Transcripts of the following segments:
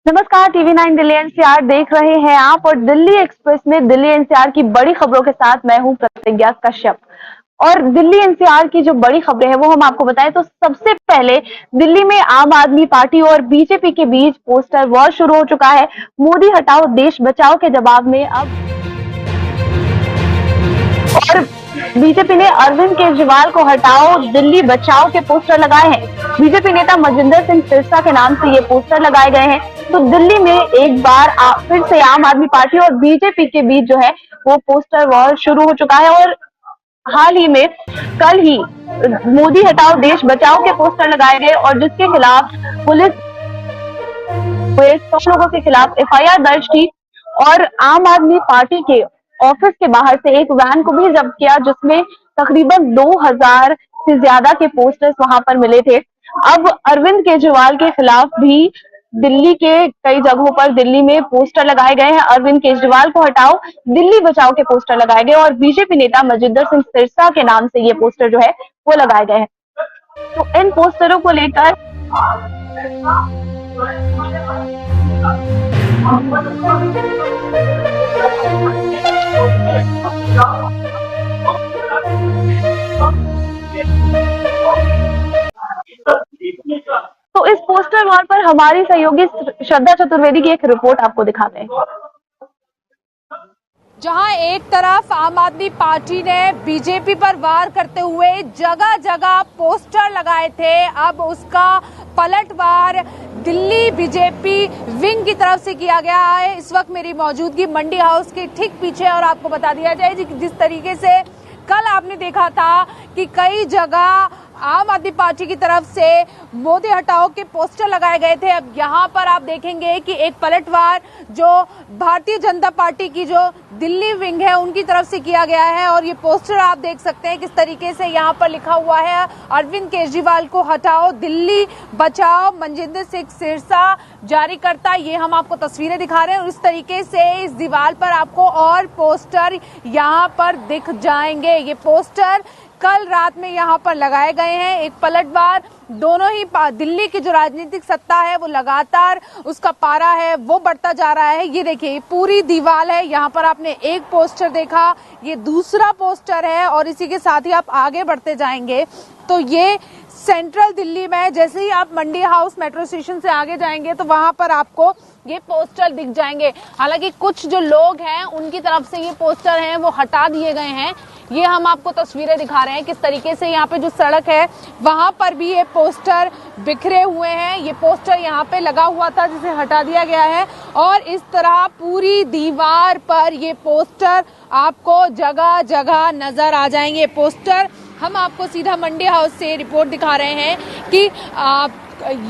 नमस्कार, TV 9 Delhi NCR देख रहे हैं आप और दिल्ली एक्सप्रेस में दिल्ली एनसीआर की बड़ी खबरों के साथ मैं हूं प्रतिज्ञा कश्यप। और दिल्ली एनसीआर की जो बड़ी खबरें हैं वो हम आपको बताएं तो सबसे पहले दिल्ली में आम आदमी पार्टी और बीजेपी के बीच पोस्टर वॉर शुरू हो चुका है। मोदी हटाओ देश बचाओ के जवाब में अब और बीजेपी ने अरविंद केजरीवाल को हटाओ दिल्ली बचाओ के पोस्टर लगाए हैं। बीजेपी नेता मजिंदर सिंह सिरसा के नाम से ये पोस्टर लगाए गए हैं। तो दिल्ली में एक बार फिर से आम आदमी पार्टी और बीजेपी के बीच जो है वो पोस्टर वॉर शुरू हो चुका है। और हाल ही में कल ही मोदी हटाओ देश बचाओ के पोस्टर लगाए गए और जिसके खिलाफ पुलिस 100 लोगों के खिलाफ एफआईआर दर्ज की और आम आदमी पार्टी के ऑफिस के बाहर से एक वैन को भी जब्त किया जिसमें तकरीबन 2000 से ज्यादा के पोस्टर्स वहां पर मिले थे। अब अरविंद केजरीवाल के खिलाफ भी दिल्ली के कई जगहों पर दिल्ली में पोस्टर लगाए गए हैं। अरविंद केजरीवाल को हटाओ दिल्ली बचाओ के पोस्टर लगाए गए और बीजेपी नेता मजिंदर सिंह सिरसा के नाम से ये पोस्टर जो है वो लगाए गए हैं। तो इन पोस्टरों को लेकर तो इस पोस्टर वॉर पर हमारी सहयोगी श्रद्धा चतुर्वेदी की एक रिपोर्ट आपको दिखाते हैं। जहां एक तरफ आम आदमी पार्टी ने बीजेपी पर वार करते हुए जगह जगह पोस्टर लगाए थे, अब उसका पलटवार दिल्ली बीजेपी विंग की तरफ से किया गया है। इस वक्त मेरी मौजूदगी मंडी हाउस के ठीक पीछे और आपको बता दिया जाए जिस तरीके से कल आपने देखा था कि कई जगह आम आदमी पार्टी की तरफ से मोदी हटाओ के पोस्टर लगाए गए थे, अब यहाँ पर आप देखेंगे कि एक पलटवार जो भारतीय जनता पार्टी की जो दिल्ली विंग है उनकी तरफ से किया गया है। और ये पोस्टर आप देख सकते हैं किस तरीके से यहाँ पर लिखा हुआ है अरविंद केजरीवाल को हटाओ दिल्ली बचाओ मजिंदर सिंह सिरसा जारी करता। ये हम आपको तस्वीरें दिखा रहे हैं और इस तरीके से इस दीवार पर आपको और पोस्टर यहाँ पर दिख जाएंगे। ये पोस्टर कल रात में यहाँ पर लगाए गए हैं। एक पलटवार दोनों ही दिल्ली की जो राजनीतिक सत्ता है वो लगातार उसका पारा है वो बढ़ता जा रहा है। ये देखिए पूरी दीवार है, यहाँ पर आपने एक पोस्टर देखा, ये दूसरा पोस्टर है और इसी के साथ ही आप आगे बढ़ते जाएंगे तो ये सेंट्रल दिल्ली में जैसे ही आप मंडी हाउस मेट्रो स्टेशन से आगे जाएंगे तो वहां पर आपको ये पोस्टर दिख जाएंगे। हालांकि कुछ जो लोग हैं उनकी तरफ से ये पोस्टर हैं वो हटा दिए गए हैं। ये हम आपको तस्वीरें दिखा रहे हैं किस तरीके से यहाँ पे जो सड़क है वहां पर भी ये पोस्टर बिखरे हुए हैं। ये पोस्टर यहाँ पे लगा हुआ था जिसे हटा दिया गया है और इस तरह पूरी दीवार पर ये पोस्टर आपको जगह जगह नजर आ जाएंगे। पोस्टर हम आपको सीधा मंडी हाउस से रिपोर्ट दिखा रहे हैं कि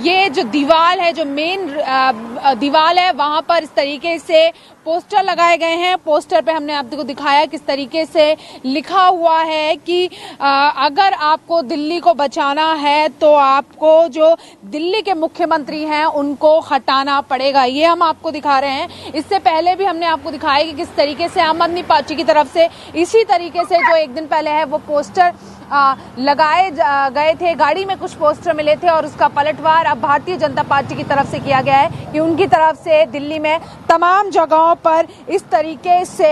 ये जो दीवार है जो मेन दीवार है वहां पर इस तरीके से पोस्टर लगाए गए हैं। पोस्टर पे हमने आपको दिखाया किस तरीके से लिखा हुआ है कि अगर आपको दिल्ली को बचाना है तो आपको जो दिल्ली के मुख्यमंत्री हैं उनको हटाना पड़ेगा। ये हम आपको दिखा रहे हैं। इससे पहले भी हमने आपको दिखाया कि किस तरीके से आम आदमी पार्टी की तरफ से इसी तरीके से जो एक दिन पहले है वो पोस्टर लगाए गए थे, गाड़ी में कुछ पोस्टर मिले थे और उसका पलटवार अब भारतीय जनता पार्टी की तरफ से किया गया है कि उनकी तरफ से दिल्ली में तमाम जगहों पर इस तरीके से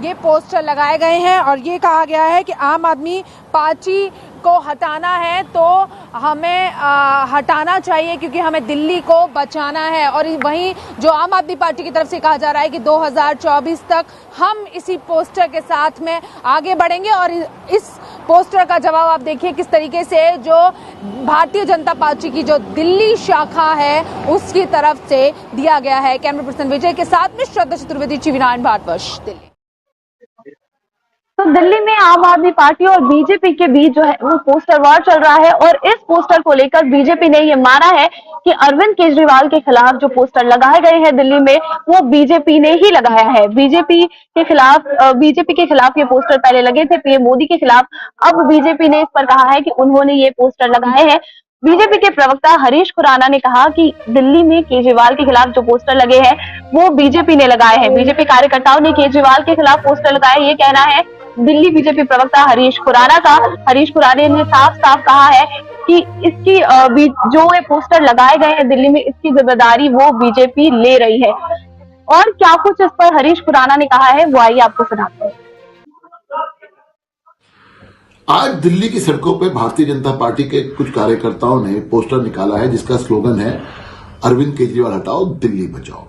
ये पोस्टर लगाए गए हैं और ये कहा गया है कि आम आदमी पार्टी को हटाना है तो हमें हटाना चाहिए क्योंकि हमें दिल्ली को बचाना है। और वहीं जो आम आदमी पार्टी की तरफ से कहा जा रहा है कि 2024 तक हम इसी पोस्टर के साथ में आगे बढ़ेंगे। और इस पोस्टर का जवाब आप देखिए किस तरीके से जो भारतीय जनता पार्टी की जो दिल्ली शाखा है उसकी तरफ से दिया गया है। कैमरा पर्सन विजय के साथ में श्रद्धा चतुर्वेदी, टीवी 9 भारतवर्ष, दिल्ली। तो दिल्ली में आम आदमी पार्टी और बीजेपी के बीच जो है वो पोस्टर वॉर चल रहा है और इस पोस्टर को लेकर बीजेपी ने ये माना है कि अरविंद केजरीवाल के खिलाफ जो पोस्टर लगाए गए हैं दिल्ली में वो बीजेपी ने ही लगाया है। बीजेपी के खिलाफ ये पोस्टर पहले लगे थे पीएम मोदी के खिलाफ। अब बीजेपी ने इस पर कहा है कि उन्होंने ये पोस्टर लगाए हैं। बीजेपी के प्रवक्ता हरीश खुराना ने कहा कि दिल्ली में केजरीवाल के खिलाफ जो पोस्टर लगे हैं वो बीजेपी ने लगाए हैं। बीजेपी कार्यकर्ताओं ने केजरीवाल के खिलाफ पोस्टर लगाए, ये कहना है दिल्ली बीजेपी प्रवक्ता हरीश खुराना का। हरीश खुराना ने साफ साफ कहा है कि इसकी जो ये पोस्टर लगाए गए हैं दिल्ली में, इसकी जिम्मेदारी वो बीजेपी ले रही है। और क्या कुछ इस पर हरीश खुराना ने कहा है, वो आइए आपको सुनाते हैं। आज दिल्ली की सड़कों पे भारतीय जनता पार्टी के कुछ कार्यकर्ताओं ने पोस्टर निकाला है जिसका स्लोगन है अरविंद केजरीवाल हटाओ दिल्ली बचाओ।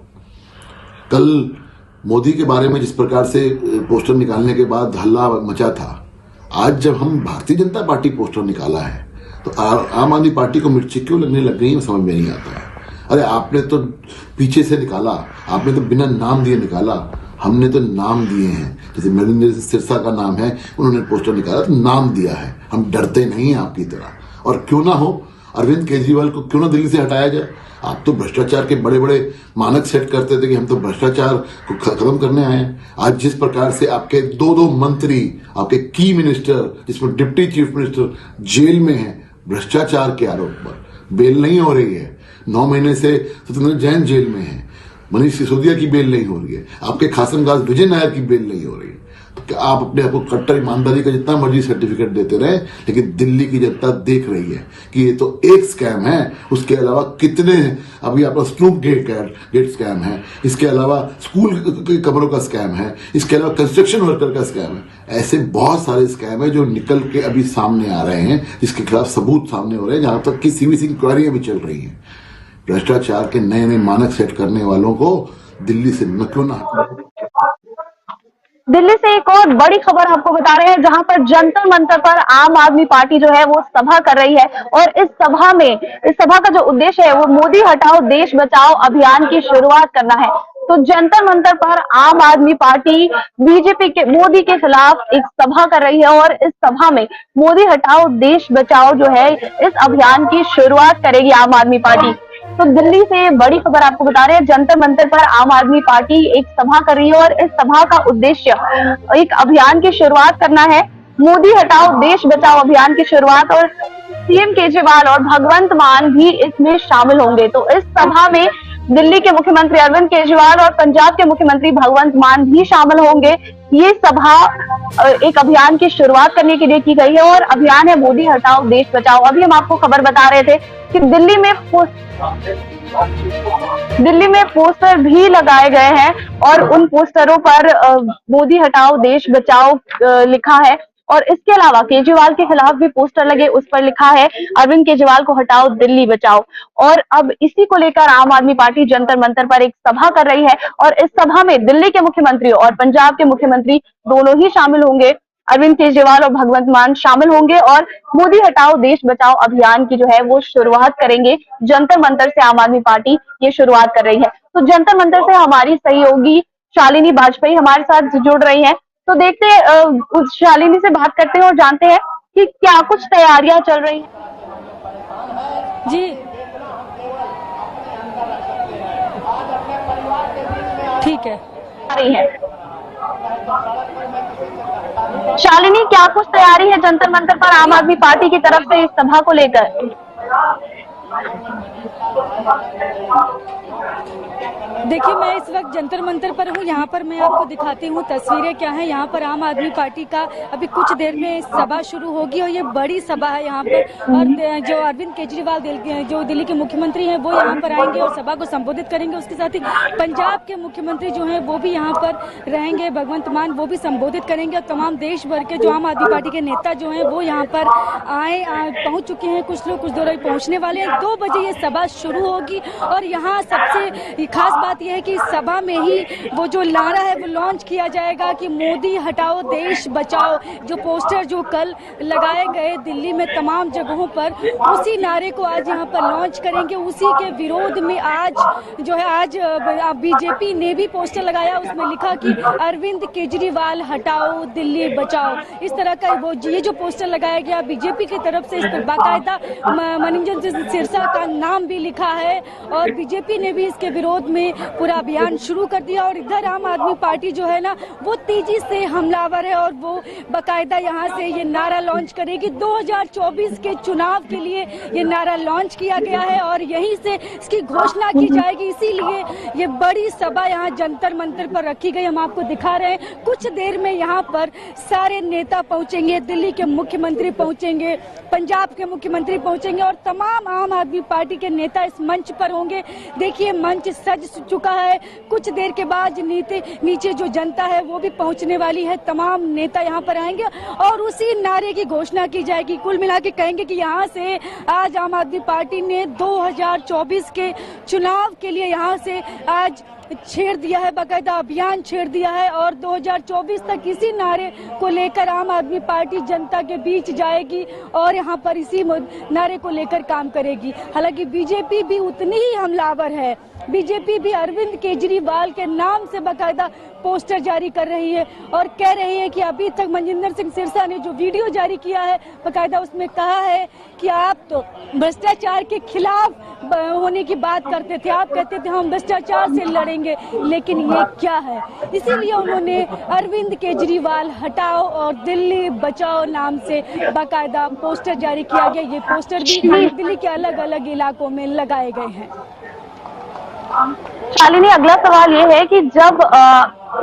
कल मोदी के बारे में जिस प्रकार से पोस्टर निकालने के बाद हल्ला मचा था, आज जब हम भारतीय जनता पार्टी पोस्टर निकाला है तो आम आदमी पार्टी को मिर्ची क्यों लगने लग गई समझ में नहीं आता है। अरे आपने तो पीछे से निकाला, आपने तो बिना नाम दिए निकाला, हमने तो नाम दिए हैं। जैसे नरेंद्र सिरसा का नाम है, उन्होंने पोस्टर निकाला तो नाम दिया है। हम डरते नहीं हैं आपकी तरह। और क्यों ना हो, अरविंद केजरीवाल को क्यों ना दिल्ली से हटाया जाए। आप तो भ्रष्टाचार के बड़े बड़े मानक सेट करते थे कि हम तो भ्रष्टाचार को खत्म करने आए हैं। आज जिस प्रकार से आपके दो मंत्री, आपके की मिनिस्टर, जिसमें डिप्टी चीफ मिनिस्टर जेल में है भ्रष्टाचार के आरोप पर, बेल नहीं हो रही है। 9 महीने से सत्येंद्र जैन जेल में है, मनीष सिसोदिया की बेल नहीं हो रही है, आपके खासमगाज विजय नायर की बेल नहीं हो रही है। तो क्या आप अपने आप को कट्टर ईमानदारी का जितना मर्जी सर्टिफिकेट देते रहे, लेकिन दिल्ली की जनता देख रही है कि ये तो एक स्कैम है। उसके अलावा कितने अभी आपका स्नूप गेट स्कैम है, इसके अलावा स्कूल की कमरों का स्कैम है, इसके अलावा कंस्ट्रक्शन वर्कर का स्कैम है। ऐसे बहुत सारे स्कैम है जो निकल के अभी सामने आ रहे हैं, जिसके खिलाफ सबूत सामने हो रहे हैं, जहां तक की सीवीसी इंक्वायरियां भी चल रही हैं। भ्रष्टाचार के नए नए मानक सेट करने वालों को दिल्ली से न क्यों ना। दिल्ली से एक और बड़ी खबर आपको बता रहे हैं, जहां पर जंतर मंतर पर आम आदमी पार्टी जो है वो सभा कर रही है। और इस सभा का जो उद्देश्य है वो मोदी हटाओ देश बचाओ अभियान की शुरुआत करना है। तो जंतर मंतर पर आम आदमी पार्टी बीजेपी के मोदी के खिलाफ एक सभा कर रही है और इस सभा में मोदी हटाओ देश बचाओ जो है इस अभियान की शुरुआत करेगी आम आदमी पार्टी। तो दिल्ली से बड़ी खबर आपको बता रहे हैं, जंतर मंतर पर आम आदमी पार्टी एक सभा कर रही है और इस सभा का उद्देश्य एक अभियान की शुरुआत करना है, मोदी हटाओ देश बचाओ अभियान की शुरुआत। और सीएम केजरीवाल और भगवंत मान भी इसमें शामिल होंगे। तो इस सभा में दिल्ली के मुख्यमंत्री अरविंद केजरीवाल और पंजाब के मुख्यमंत्री भगवंत मान भी शामिल होंगे। ये सभा एक अभियान की शुरुआत करने के लिए की गई है और अभियान है मोदी हटाओ देश बचाओ। अभी हम आपको खबर बता रहे थे कि दिल्ली में पोस्टर भी लगाए गए हैं और उन पोस्टरों पर मोदी हटाओ देश बचाओ लिखा है। और इसके अलावा केजरीवाल के खिलाफ भी पोस्टर लगे, उस पर लिखा है अरविंद केजरीवाल को हटाओ दिल्ली बचाओ। और अब इसी को लेकर आम आदमी पार्टी जंतर मंतर पर एक सभा कर रही है और इस सभा में दिल्ली के मुख्यमंत्री और पंजाब के मुख्यमंत्री दोनों ही शामिल होंगे। अरविंद केजरीवाल और भगवंत मान शामिल होंगे और मोदी हटाओ देश बचाओ अभियान की जो है वो शुरुआत करेंगे। जंतर मंतर से आम आदमी पार्टी ये शुरुआत कर रही है। तो जंतर मंतर से हमारी सहयोगी शालिनी वाजपेयी हमारे साथ जुड़ रही है। तो देखते हैं, शालिनी से बात करते हैं और जानते हैं कि क्या कुछ तैयारियां चल रही हैं। जी ठीक है, आ रही है शालिनी, क्या कुछ तैयारी है जंतर मंतर पर आम आदमी पार्टी की तरफ से इस सभा को लेकर? देखिए मैं इस वक्त जंतर मंतर पर हूँ। यहाँ पर मैं आपको दिखाती हूँ तस्वीरें क्या हैं। यहाँ पर आम आदमी पार्टी का अभी कुछ देर में सभा शुरू होगी और ये बड़ी सभा है यहाँ पर। और जो अरविंद केजरीवाल जो दिल्ली के मुख्यमंत्री हैं वो यहाँ पर आएंगे और सभा को संबोधित करेंगे। उसके साथ ही पंजाब के मुख्यमंत्री जो हैं वो भी यहाँ पर रहेंगे, भगवंत मान, वो भी संबोधित करेंगे। और तमाम देश भर के जो आम आदमी पार्टी के नेता जो हैं वो यहाँ पर पहुँच चुके हैं। कुछ लोग कुछ देर पहुँचने वाले हैं। 2 बजे ये सभा शुरू होगी और यहाँ सबसे खास बात यह है कि सभा में ही वो जो नारा है वो लॉन्च किया जाएगा कि मोदी हटाओ देश बचाओ। जो पोस्टर जो कल लगाए गए दिल्ली में तमाम जगहों पर, उसी नारे को आज यहाँ पर लॉन्च करेंगे। उसी के विरोध में आज जो है आज बीजेपी ने भी पोस्टर लगाया, उसमें लिखा कि अरविंद केजरीवाल हटाओ दिल्ली बचाओ। इस तरह का वो ये जो पोस्टर लगाया गया बीजेपी की तरफ से, इस पर बाकायदा मनीष सिरसा का नाम भी लिखा है और बीजेपी ने भी इसके विरोध में पूरा अभियान शुरू कर दिया। और इधर आम आदमी पार्टी जो है ना वो तेजी से हमलावर है और वो बाकायदा यहाँ से ये नारा लॉन्च करेगी। 2024 के चुनाव के लिए ये नारा लॉन्च किया गया है और यहीं से इसकी घोषणा की जाएगी। इसीलिए ये बड़ी सभा यहाँ जंतर मंतर पर रखी गई। हम आपको दिखा रहे हैं, कुछ देर में यहाँ पर सारे नेता पहुंचेंगे, दिल्ली के मुख्यमंत्री पहुंचेंगे, पंजाब के मुख्यमंत्री पहुंचेंगे और तमाम आम आदमी पार्टी के नेता इस मंच पर होंगे। देखिए मंच सज चुका है। कुछ देर के बाद नीचे जो जनता है वो भी पहुंचने वाली है। तमाम नेता यहाँ पर आएंगे और उसी नारे की घोषणा की जाएगी। कुल मिला के कहेंगे कि यहाँ से आज आम आदमी पार्टी ने 2024 के चुनाव के लिए यहाँ से आज छेड़ दिया है, बाकायदा अभियान छेड़ दिया है और 2024 तक इसी नारे को लेकर आम आदमी पार्टी जनता के बीच जाएगी और यहाँ पर इसी नारे को लेकर काम करेगी। हालांकि बीजेपी भी उतनी ही हमलावर है। बीजेपी भी अरविंद केजरीवाल के नाम से बाकायदा पोस्टर जारी कर रही है और कह रही है कि अभी तक मनजिंदर सिंह सिरसा ने जो वीडियो जारी किया है बाकायदा उसमें कहा है कि आप तो भ्रष्टाचार के खिलाफ होने की बात करते थे, आप कहते थे हम भ्रष्टाचार से लड़ेंगे, लेकिन ये क्या है। इसीलिए उन्होंने अरविंद केजरीवाल हटाओ और दिल्ली बचाओ नाम से बाकायदा पोस्टर जारी किया गया। ये पोस्टर भी दिल्ली के अलग अलग इलाकों में लगाए गए हैं। शालिनी, अगला सवाल ये है कि जब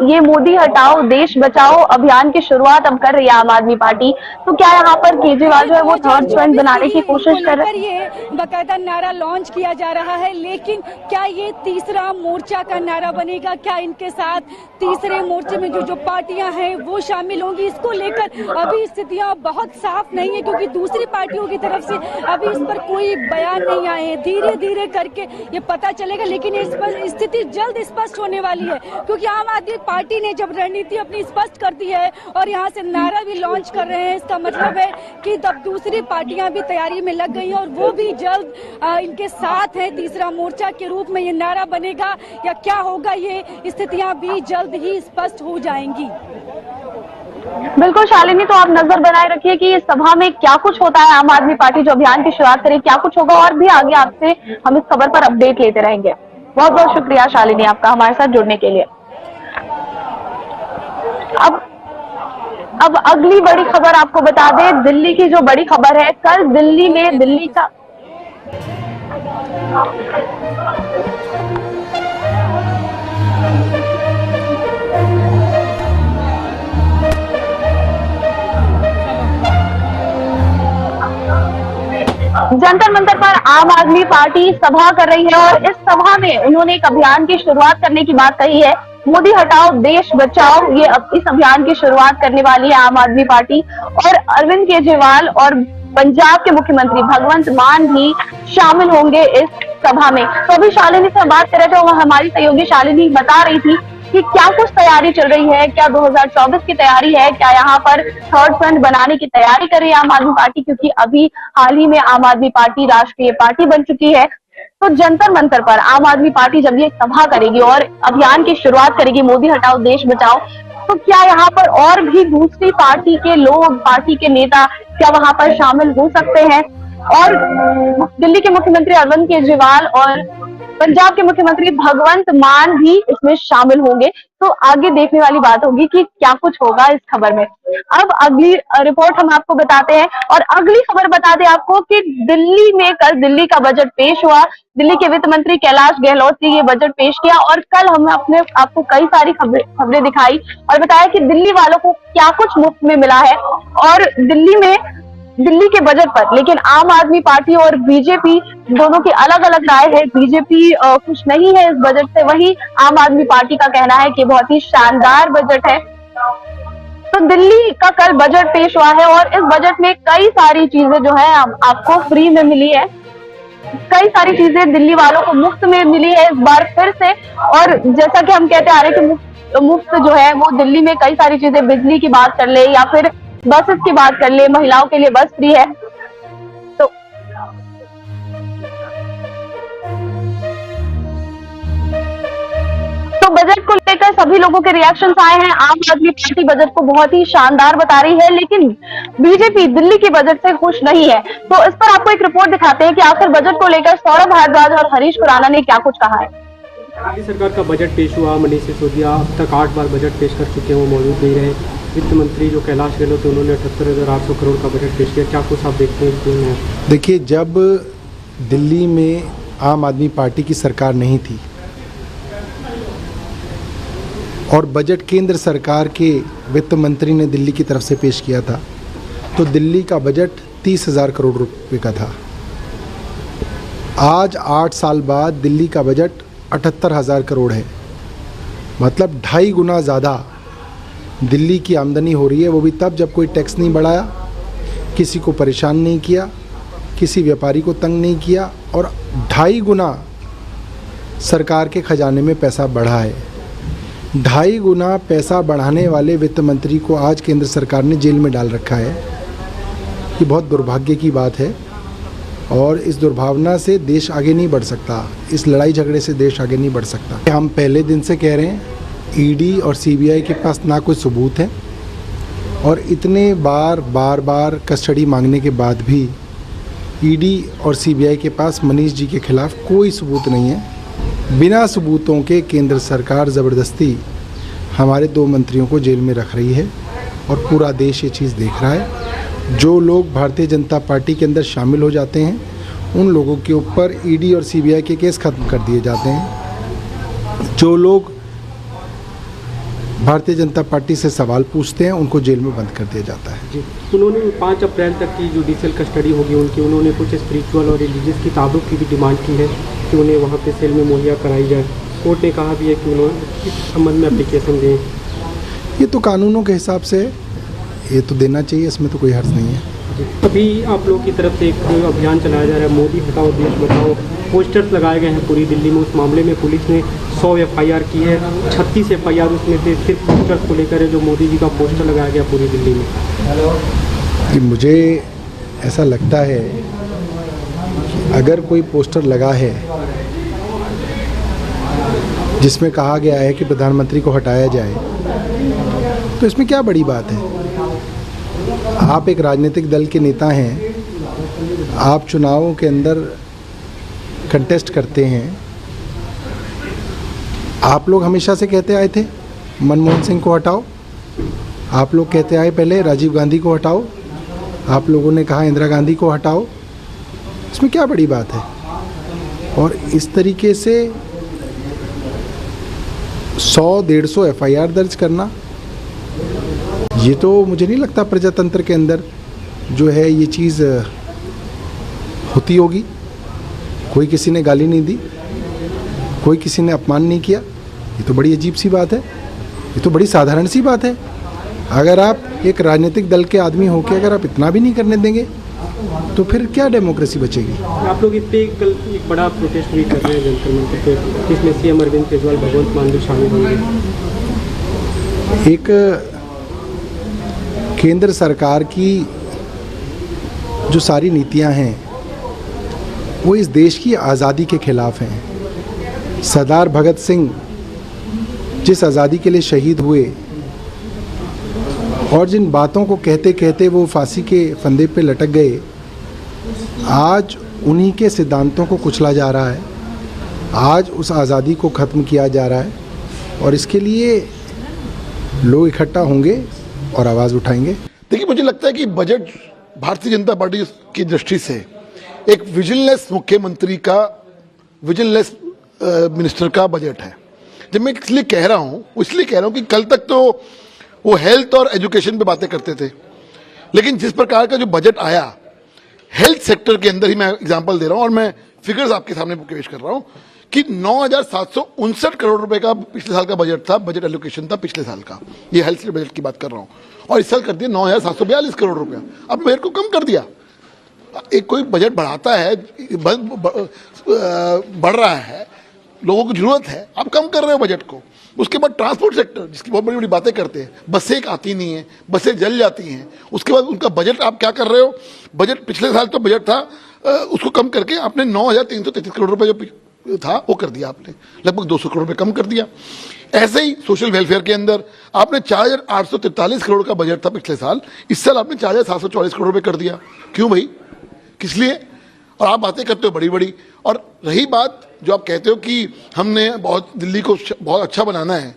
ये मोदी हटाओ देश बचाओ अभियान की शुरुआत अब कर रही है आम आदमी पार्टी, तो क्या यहाँ पर केजरीवाल जो है वो थर्ड फ्रंट बनाने की कोशिश कर रहे हैं? ये बाकायदा नारा लॉन्च किया जा रहा है, लेकिन क्या ये तीसरा मोर्चा का नारा बनेगा? क्या इनके साथ तीसरे मोर्चे में जो पार्टियां हैं वो शामिल होंगी? इसको लेकर अभी स्थितियां बहुत साफ नहीं है, क्योंकि दूसरी पार्टियों की तरफ से अभी इस पर कोई बयान नहीं आए हैं। धीरे धीरे करके ये पता चलेगा, लेकिन इस पर स्थिति जल्द स्पष्ट होने वाली है, क्योंकि आम आदमी पार्टी ने जब रणनीति अपनी स्पष्ट कर दी है और यहाँ से नारा भी लॉन्च कर रहे हैं, इसका मतलब है कि तब दूसरी पार्टियां भी तैयारी में लग गई हैं और वो भी जल्द इनके साथ है। तीसरा मोर्चा के रूप में ये नारा बनेगा या क्या होगा, ये स्थितियां भी जल्द ही स्पष्ट हो जाएंगी। बिल्कुल शालिनी, तो आप नजर बनाए रखिए कि इस सभा में क्या कुछ होता है। आम आदमी पार्टी जो अभियान की शुरुआत करे, क्या कुछ होगा और भी आगे आपसे हम इस खबर पर अपडेट लेते रहेंगे। बहुत बहुत शुक्रिया शालिनी आपका हमारे साथ जुड़ने के लिए। अब अगली बड़ी खबर आपको बता दें, दिल्ली की जो बड़ी खबर है, कल दिल्ली में दिल्ली का जंतर मंतर पर आम आदमी पार्टी सभा कर रही है और इस सभा में उन्होंने एक अभियान की शुरुआत करने की बात कही है। मोदी हटाओ देश बचाओ, ये इस अभियान की शुरुआत करने वाली है आम आदमी पार्टी और अरविंद केजरीवाल और पंजाब के मुख्यमंत्री भगवंत मान भी शामिल होंगे इस सभा में। तो अभी शालिनी से बात कर रहे थे, वह हमारी सहयोगी शालिनी बता रही थी कि क्या कुछ तैयारी चल रही है, क्या 2024 की तैयारी है, क्या यहाँ पर थर्ड फ्रंट बनाने की तैयारी कर रही है आम आदमी पार्टी, क्योंकि अभी हाल ही में आम आदमी पार्टी राष्ट्रीय पार्टी बन चुकी है। तो जंतर मंतर पर आम आदमी पार्टी जब ये सभा करेगी और अभियान की शुरुआत करेगी मोदी हटाओ देश बचाओ, तो क्या यहाँ पर और भी दूसरी पार्टी के लोग, पार्टी के नेता क्या वहां पर शामिल हो सकते हैं? और दिल्ली के मुख्यमंत्री अरविंद केजरीवाल और पंजाब के मुख्यमंत्री भगवंत मान भी इसमें शामिल होंगे। तो आगे देखने वाली बात होगी कि क्या कुछ होगा इस खबर में। अब अगली रिपोर्ट हम आपको बताते हैं और अगली खबर बता दें आपको कि दिल्ली में कल दिल्ली का बजट पेश हुआ। दिल्ली के वित्त मंत्री कैलाश गहलोत ने ये बजट पेश किया और कल हमने आपको कई सारी खबरें दिखाई और बताया कि दिल्ली वालों को क्या कुछ मुफ्त में मिला है और दिल्ली के बजट पर। लेकिन आम आदमी पार्टी और बीजेपी दोनों की अलग अलग राय है। बीजेपी खुश नहीं है इस बजट से, वहीं आम आदमी पार्टी का कहना है कि बहुत ही शानदार बजट है। तो दिल्ली का कल बजट पेश हुआ है और इस बजट में कई सारी चीजें जो है आपको फ्री में मिली है, कई सारी चीजें दिल्ली वालों को मुफ्त में मिली है इस बार फिर से। और जैसा कि हम कहते आ रहे हैं कि मुफ्त जो है वो दिल्ली में कई सारी चीजें, बिजली की बात कर ले या फिर बसेस की बात कर ले, महिलाओं के लिए बस फ्री है। तो बजट को लेकर सभी लोगों के रिएक्शंस आए हैं। आम आदमी पार्टी बजट को बहुत ही शानदार बता रही है, लेकिन बीजेपी दिल्ली के बजट से खुश नहीं है। तो इस पर आपको एक रिपोर्ट दिखाते हैं कि आखिर बजट को लेकर सौरभ भारद्वाज और हरीश खुराना ने क्या कुछ कहा है। दिल्ली सरकार का बजट पेश हुआ, मनीष सिसोदिया अब तक 8 बार बजट पेश कर चुके हैं, वो मौजूद नहीं रहे। वित्त मंत्री जो कैलाश गहलोत थे उन्होंने 78,800 करोड़ का बजट पेश किया। क्या कुछ आप देखते हैं इसमें? देखिए, जब दिल्ली में आम आदमी पार्टी की सरकार नहीं थी और बजट केंद्र सरकार के वित्त मंत्री ने दिल्ली की तरफ से पेश किया था, तो दिल्ली का बजट 30,000 करोड़ रुपए का था। आज 8 साल बाद दिल्ली का बजट 78,000 करोड़ है, मतलब 2.5 गुना ज़्यादा दिल्ली की आमदनी हो रही है। वो भी तब जब कोई टैक्स नहीं बढ़ाया, किसी को परेशान नहीं किया, किसी व्यापारी को तंग नहीं किया, और 2.5 गुना सरकार के खजाने में पैसा बढ़ा है। 2.5 गुना पैसा बढ़ाने वाले वित्त मंत्री को आज केंद्र सरकार ने जेल में डाल रखा है। ये बहुत दुर्भाग्य की बात है और इस दुर्भावना से देश आगे नहीं बढ़ सकता, इस लड़ाई झगड़े से देश आगे नहीं बढ़ सकता। हम पहले दिन से कह रहे हैं, ईडी और सीबीआई के पास ना कोई सबूत है और इतने बार कस्टडी मांगने के बाद भी ईडी और सीबीआई के पास मनीष जी के खिलाफ कोई सबूत नहीं है। बिना सबूतों के केंद्र सरकार ज़बरदस्ती हमारे 2 मंत्रियों को जेल में रख रही है और पूरा देश ये चीज़ देख रहा है। जो लोग भारतीय जनता पार्टी के अंदर शामिल हो जाते हैं, उन लोगों के ऊपर ईडी और सीबीआई के केस खत्म कर दिए जाते हैं। जो लोग भारतीय जनता पार्टी से सवाल पूछते हैं, उनको जेल में बंद कर दिया जाता है। जी, उन्होंने 5 अप्रैल तक की जुडिशियल कस्टडी होगी उनकी, उन्होंने कुछ स्पिरिचुअल और रिलीजियस किताबों की भी डिमांड की है कि उन्हें वहाँ पे सेल में मुहैया कराई जाए। कोर्ट ने कहा भी है कि उन्होंने इस संबंध में एप्लीकेशन दें। ये तो कानूनों के हिसाब से ये तो देना चाहिए, इसमें तो कोई हर्ज नहीं है। अभी आप लोगों की तरफ से एक अभियान चलाया जा रहा है, मोदी हटाओ देश बचाओ। पोस्टर्स लगाए गए हैं पूरी दिल्ली में। उस मामले में पुलिस ने 100 FIR की है, 36 FIR उसमें से सिर्फ पोस्टर्स को लेकर है, जो मोदी जी का पोस्टर लगाया गया पूरी दिल्ली में। कि मुझे ऐसा लगता है कि अगर कोई पोस्टर लगा है जिसमें कहा गया है कि प्रधानमंत्री को हटाया जाए, तो इसमें क्या बड़ी बात है। आप एक राजनीतिक दल के नेता हैं, आप चुनावों के अंदर कंटेस्ट करते हैं। आप लोग हमेशा से कहते आए थे मनमोहन सिंह को हटाओ, आप लोग कहते आए पहले राजीव गांधी को हटाओ, आप लोगों ने कहा इंदिरा गांधी को हटाओ। इसमें क्या बड़ी बात है। और इस तरीके से 100-150 FIR दर्ज करना, ये तो मुझे नहीं लगता प्रजातंत्र के अंदर जो है ये चीज़ होती होगी। कोई किसी ने गाली नहीं दी, कोई किसी ने अपमान नहीं किया। ये तो बड़ी अजीब सी बात है, ये तो बड़ी साधारण सी बात है। अगर आप एक राजनीतिक दल के आदमी होकर अगर आप इतना भी नहीं करने देंगे, तो फिर क्या डेमोक्रेसी बचेगी। आप लोग इस पे कल एक बड़ा प्रोटेस्ट भी कर रहे हैं जंतर मंतर पे, जिसमें CM अरविंद केजरीवाल, भगवंत मान भी शामिल होंगे। एक केंद्र सरकार की जो सारी नीतियां हैं वो इस देश की आज़ादी के खिलाफ हैं। सरदार भगत सिंह जिस आज़ादी के लिए शहीद हुए और जिन बातों को कहते कहते वो फांसी के फंदे पे लटक गए, आज उन्हीं के सिद्धांतों को कुचला जा रहा है। आज उस आज़ादी को ख़त्म किया जा रहा है और इसके लिए लोग इकट्ठा होंगे और आवाज़ उठाएंगे। देखिए, मुझे लगता है कि बजट भारतीय जनता पार्टी की दृष्टि से एक विजिलेंस मुख्यमंत्री का, विजिलेंस मिनिस्टर का बजट है। जब मैं इसलिए कह रहा हूं कि कल तक तो वो हेल्थ और एजुकेशन पे बातें करते थे, लेकिन जिस प्रकार का जो बजट आया हेल्थ सेक्टर के अंदर ही, मैं एग्जांपल दे रहा हूं और मैं फिगर्स आपके सामने पेश कर रहा हूं कि 9,759 करोड़ रुपए का पिछले साल का बजट था, बजट एलोकेशन था पिछले साल का। ये हेल्थ बजट की बात कर रहा हूं, और इस साल कर दिया 9,742 करोड़ रुपया। अब बजट को कम कर दिया। एक कोई बजट बढ़ाता है, बढ़ रहा है, लोगों को जरूरत है, आप कम कर रहे हो बजट को। उसके बाद ट्रांसपोर्ट सेक्टर, जिसकी बहुत बड़ी बड़ी बातें करते हैं, बसें आती नहीं है, बसें जल जाती हैं। उसके बाद उनका बजट आप क्या कर रहे हो, बजट पिछले साल तो बजट था, उसको कम करके आपने 9,333 करोड़ रुपए जो था वो कर दिया, आपने लगभग 200 करोड़ रुपए कम कर दिया। ऐसे ही सोशल वेलफेयर के अंदर आपने 4,843 करोड़ का बजट था पिछले साल, इस साल आपने 4,744 करोड़ रुपए कर दिया। क्यों भाई, किस लिए? और आप बातें करते हो बड़ी बड़ी। और रही बात जो आप कहते हो कि हमने बहुत दिल्ली को बहुत अच्छा बनाना है,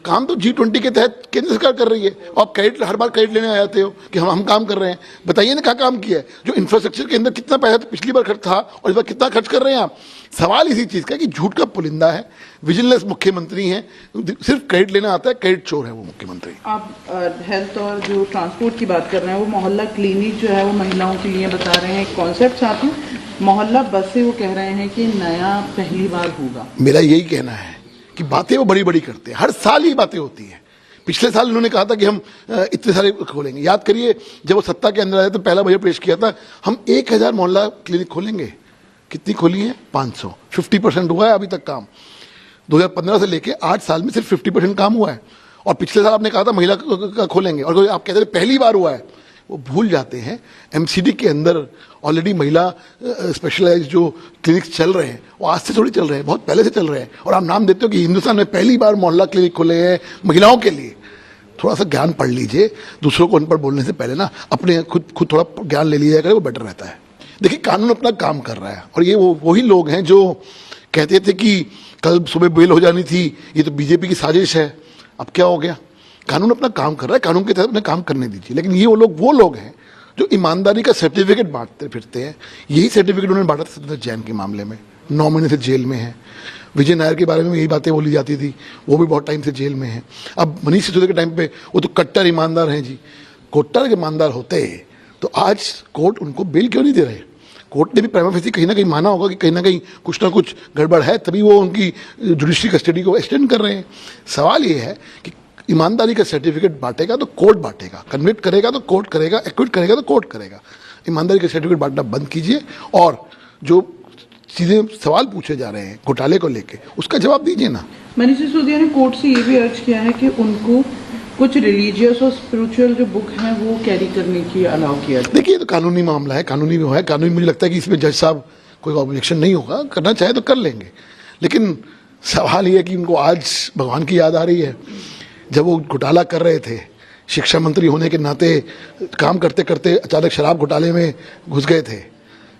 काम तो G20 के तहत केंद्र सरकार कर रही है। और आप क्रेडिट हर बार क्रेडिट लेने आ जाते हो कि हम काम कर रहे हैं। बताइए ना क्या काम किया है। जो इंफ्रास्ट्रक्चर के अंदर कितना पैसा तो पिछली बार खर्च था और इस बार कितना खर्च कर रहे हैं आप। सवाल इसी चीज़ का कि झूठ का पुलिंदा है, विजिलेंस मुख्यमंत्री हैं, सिर्फ क्रेडिट लेना आता है, क्रेडिट चोर है वो मुख्यमंत्री। आप हेल्थ और जो ट्रांसपोर्ट की बात कर रहे हैं, वो मोहल्ला क्लिनिक जो है वो महिलाओं के लिए बता रहे हैं, कॉन्सेप्ट साथ ही मोहल्ला बस से वो कह रहे हैं कि नया पहली बार होगा। मेरा यही कहना है कि बातें वो बड़ी बड़ी करते हैं, हर साल ही बातें होती हैं। पिछले साल उन्होंने कहा था कि हम इतने सारे खोलेंगे। याद करिए जब वो सत्ता के अंदर आए तो पहला बजट पेश किया था, हम 1000 मोहल्ला क्लिनिक खोलेंगे। कितनी खोली है? 500। 50% हुआ है अभी तक काम। 2015 से लेके 8 साल में सिर्फ 50% काम हुआ है। और पिछले साल आपने कहा था महिला का खोलेंगे और आप कहते थे पहली बार हुआ है। वो भूल जाते हैं MCD के अंदर ऑलरेडी महिला स्पेशलाइज्ड जो क्लिनिक्स चल रहे हैं वो आज से थोड़ी चल रहे हैं, बहुत पहले से चल रहे हैं। और आप नाम देते हो कि हिंदुस्तान में पहली बार मोहल्ला क्लिनिक खोले हैं महिलाओं के लिए। थोड़ा सा ज्ञान पढ़ लीजिए, दूसरों को अनपढ़ बोलने से पहले ना अपने खुद थोड़ा ज्ञान ले लिया करें, वो बेटर रहता है। देखिए कानून अपना काम कर रहा है और ये वही लोग हैं जो कहते थे कि कल सुबह बेल हो जानी थी, ये तो बीजेपी की साजिश है। अब क्या हो गया? कानून अपना काम कर रहा है, कानून के तहत अपने काम करने दीजिए। लेकिन ये वो लोग हैं जो ईमानदारी का सर्टिफिकेट बांटते फिरते हैं। यही सर्टिफिकेट उन्होंने बांटा था सत्येंद्र जैन के मामले में, 9 महीने से जेल में है। विजय नायर के बारे में यही बातें बोली जाती थी, वो भी बहुत टाइम से जेल में है। अब मनीष सिसोदिया के टाइम पे वो तो कट्टर ईमानदार हैं जी। कट्टर ईमानदार होते तो आज कोर्ट उनको बेल क्यों नहीं दे रहे? कोर्ट ने भी प्राइमा फेसी कहीं ना कहीं माना होगा कि कहीं ना कुछ गड़बड़ है, तभी वो उनकी जुडिशरी कस्टडी को एक्सटेंड कर रहे हैं। सवाल ये है कि ईमानदारी का सर्टिफिकेट बांटेगा तो कोर्ट बांटेगा, कन्विक्ट करेगा तो कोर्ट करेगा, एक्विट करेगा तो कोर्ट करेगा। ईमानदारी का सर्टिफिकेट बांटना बंद कीजिए और जो चीजें सवाल पूछे जा रहे हैं घोटाले को लेके उसका जवाब दीजिए ना। मनीष सिसोदिया ने कोर्ट से ये भी अर्ज किया है कि उनको कुछ रिलीजियस और स्पिरिचुअल जो बुक हैं वो कैरी करने की अलाउ किया। देखिए तो कानूनी मामला है, कानूनी है, कानूनी मुझे लगता है कि इसमें जज साहब कोई ऑब्जेक्शन नहीं होगा, करना चाहे तो कर लेंगे। लेकिन सवाल ये है कि उनको आज भगवान की याद आ रही है जब वो घोटाला कर रहे थे, शिक्षा मंत्री होने के नाते काम करते करते अचानक शराब घोटाले में घुस गए थे।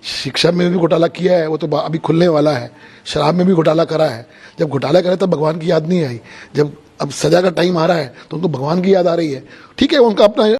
शिक्षा में भी घोटाला किया है, वो तो अभी खुलने वाला है। शराब में भी घोटाला करा है। जब घोटाला करे तब भगवान की याद नहीं आई, जब अब सजा का टाइम आ रहा है तो उनको भगवान की याद आ रही है। ठीक है, उनका अपना